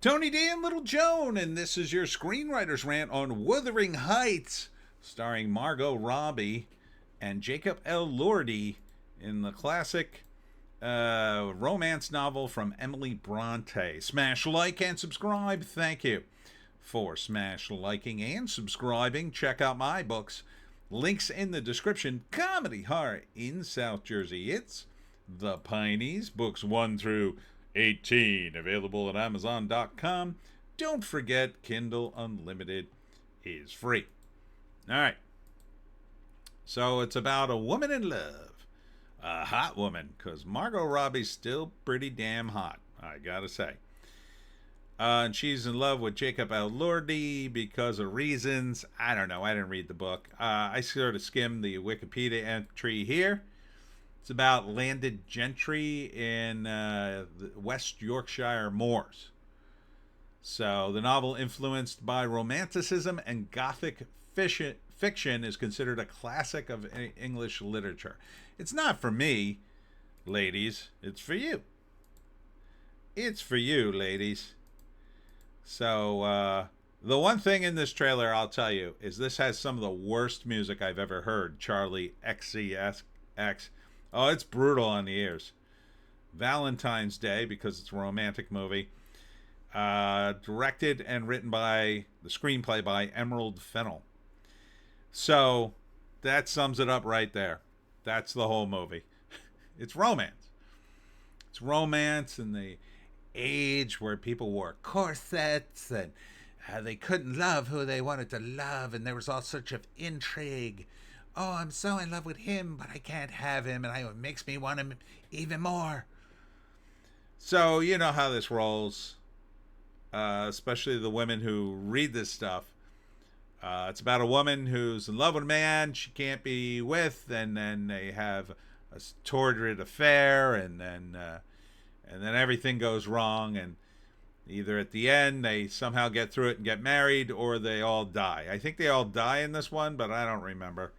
Tony D and Little Joan, and this is your Screenwriter's Rant on Wuthering Heights, starring Margot Robbie and Jacob Elordi in the classic romance novel from Emily Bronte. Smash like and subscribe. Thank you for smash liking and subscribing. Check out my books. Links in the description. Comedy horror in South Jersey. It's The Pineys, books 1 through 18, available at Amazon.com. Don't forget, Kindle Unlimited is free. All right. So it's about a woman in love. A hot woman, because Margot Robbie's still pretty damn hot, I gotta say. And she's in love with Jacob Elordi because of reasons. I don't know. I didn't read the book. I sort of skimmed the Wikipedia entry here. It's about landed gentry in the West Yorkshire moors. So the novel, influenced by romanticism and gothic fiction, is considered a classic of English literature. It's not for me, ladies. It's for you. It's for you, ladies. So the one thing in this trailer I'll tell you is this has some of the worst music I've ever heard. Charlie XCX. Oh, it's brutal on the ears. Valentine's Day, because it's a romantic movie. Directed and written by the screenplay by Emerald Fennell. So that sums it up right there. That's the whole movie. It's romance. It's romance in the age where people wore corsets and they couldn't love who they wanted to love, and there was all sorts of intrigue. Oh, I'm so in love with him, but I can't have him, and it makes me want him even more. So you know how this rolls, especially the women who read this stuff. It's about a woman who's in love with a man she can't be with, and then they have a torrid affair, and then everything goes wrong, and either at the end they somehow get through it and get married, or they all die. I think they all die in this one, but I don't remember.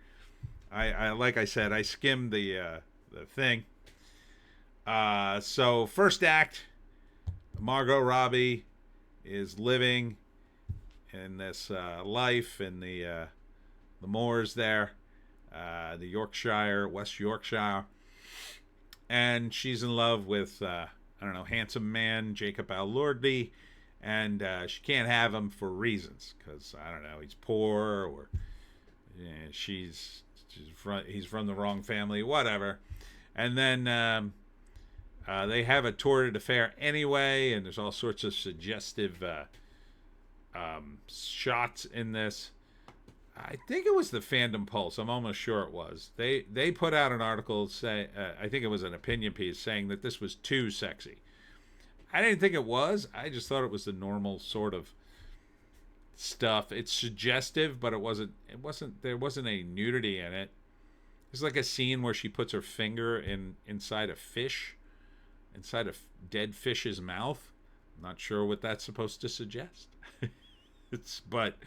I like I said, I skimmed the thing. So first act, Margot Robbie is living in this life in the moors there, the Yorkshire, West Yorkshire, and she's in love with handsome man Jacob Elordi, and she can't have him for reasons, because I don't know, he's poor, or he's from the wrong family, whatever. And then they have a torrid affair anyway, and there's all sorts of suggestive shots in this. I think it was the Fandom Pulse. I'm almost sure it was. They put out an article say I think it was an opinion piece saying that this was too sexy. I didn't think it was. I just thought it was the normal sort of stuff. It's suggestive, but it wasn't. There wasn't any nudity in it. There's like a scene where she puts her finger inside a fish, inside a dead fish's mouth. I'm not sure what that's supposed to suggest. But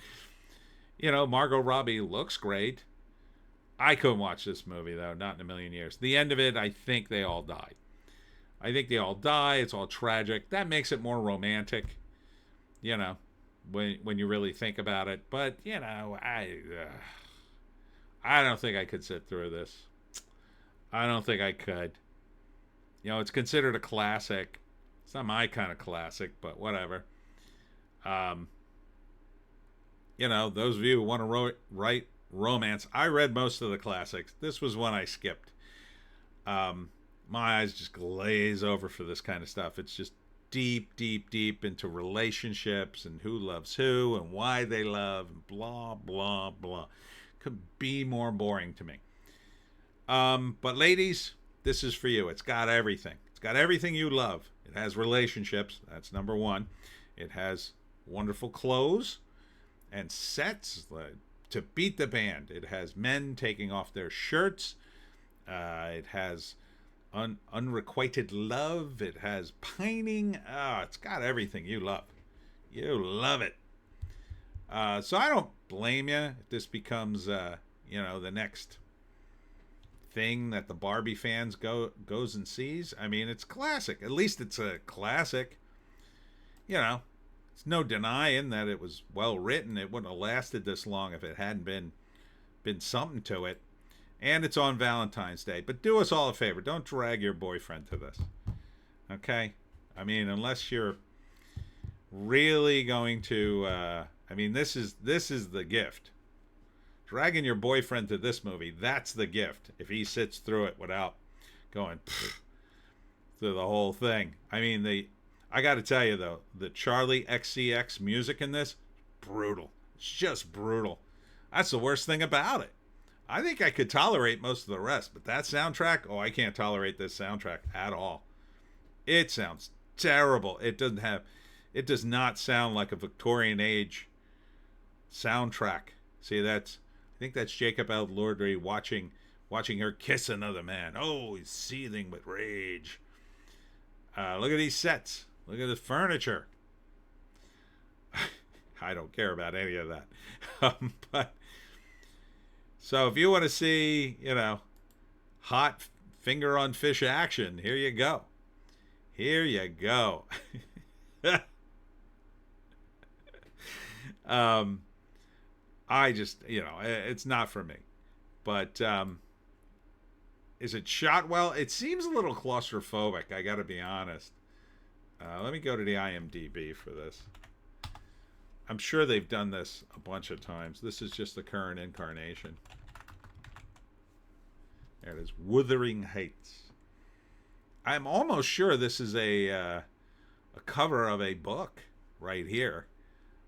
Margot Robbie looks great. I couldn't watch this movie though, not in a million years. The end of it, I think they all die. It's all tragic. That makes it more romantic, when you really think about it. But I don't think I could sit through this. I don't think I could. It's considered a classic. It's not my kind of classic, but whatever. Those of you who want to write romance, I read most of the classics. This was one I skipped. My eyes just glaze over for this kind of stuff. It's just deep, deep, deep into relationships and who loves who and why they love, and blah, blah, blah. Could be more boring to me. But ladies, this is for you. It's got everything. It's got everything you love. It has relationships. That's number one. It has wonderful clothes and sets to beat the band. It has men taking off their shirts. It has unrequited love. It has pining. It's got everything you love. You love it. So I don't blame you if this becomes the next thing that the Barbie fans goes and sees. I mean, it's classic. At least it's a classic. There's no denying that it was well written. It wouldn't have lasted this long if it hadn't been something to it. And it's on Valentine's Day. But do us all a favor. Don't drag your boyfriend to this. Okay? I mean, unless you're really going to... I mean, this is the gift. Dragging your boyfriend to this movie, that's the gift. If he sits through it without going through the whole thing. I mean, I got to tell you, though, the Charlie XCX music in this, brutal. It's just brutal. That's the worst thing about it. I think I could tolerate most of the rest, but that soundtrack, oh, I can't tolerate this soundtrack at all. It sounds terrible. It does not sound like a Victorian age soundtrack. See, I think that's Jacob Elordi watching her kiss another man. Oh, he's seething with rage. Look at these sets. Look at the furniture. I don't care about any of that. But so if you want to see, hot finger on fish action, here you go. Here you go. I just, it's not for me. But is it shot well? It seems a little claustrophobic, I got to be honest. Let me go to the IMDb for this. I'm sure they've done this a bunch of times. This is just the current incarnation. There it is, Wuthering Heights. I'm almost sure this is a cover of a book right here.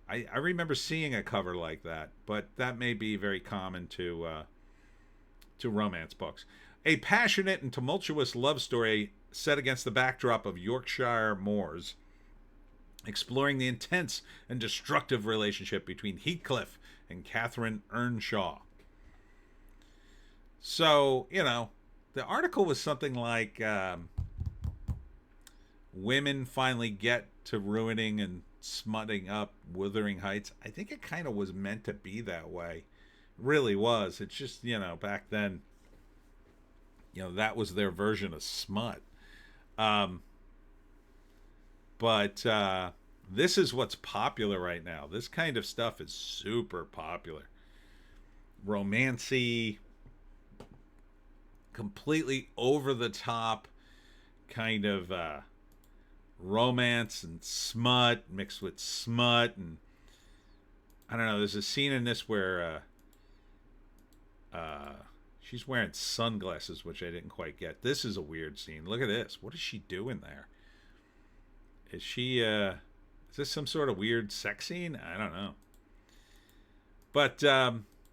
I remember seeing a cover like that, but that may be very common to romance books. A passionate and tumultuous love story set against the backdrop of Yorkshire moors, exploring the intense and destructive relationship between Heathcliff and Catherine Earnshaw. So, the article was something like women finally get to ruining and smutting up Wuthering Heights. I think it kind of was meant to be that way. It really was. It's just, back then, that was their version of smut. But this is what's popular right now. This kind of stuff is super popular. Romancy, completely over the top kind of romance and smut mixed with smut. And I don't know, there's a scene in this where she's wearing sunglasses, which I didn't quite get. This is a weird scene. Look at this. What is she doing there? Is she is this some sort of weird sex scene? I don't know. But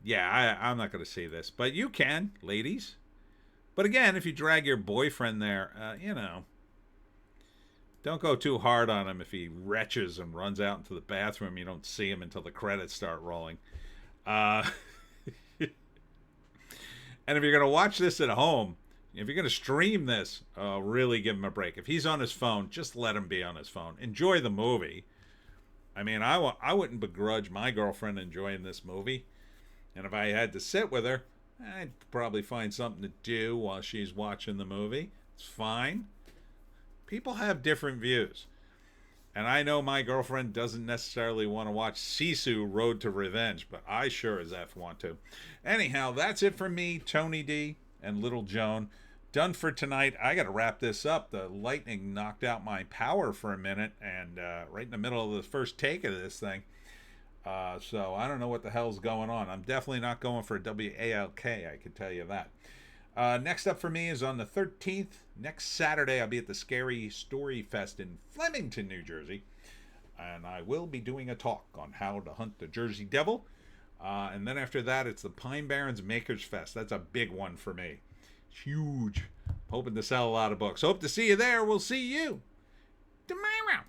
yeah, I'm not going to say this, but you can, ladies. But again, if you drag your boyfriend there, don't go too hard on him if he retches and runs out into the bathroom. You don't see him until the credits start rolling. And if you're going to watch this at home, if you're going to stream this, really give him a break. If he's on his phone, just let him be on his phone. Enjoy the movie. I mean, I wouldn't begrudge my girlfriend enjoying this movie. And if I had to sit with her, I'd probably find something to do while she's watching the movie. It's fine. People have different views. And I know my girlfriend doesn't necessarily want to watch Sisu Road to Revenge, but I sure as F want to. Anyhow, that's it for me, Tony D, and Little Joan. Done for tonight. I got to wrap this up. The lightning knocked out my power for a minute, and right in the middle of the first take of this thing. So I don't know what the hell's going on. I'm definitely not going for a WALK, I can tell you that. Next up for me is on the 13th. Next Saturday, I'll be at the Scary Story Fest in Flemington, New Jersey. And I will be doing a talk on how to hunt the Jersey Devil. And then after that, it's the Pine Barrens Makers Fest. That's a big one for me. It's huge. Hoping to sell a lot of books. Hope to see you there. We'll see you tomorrow.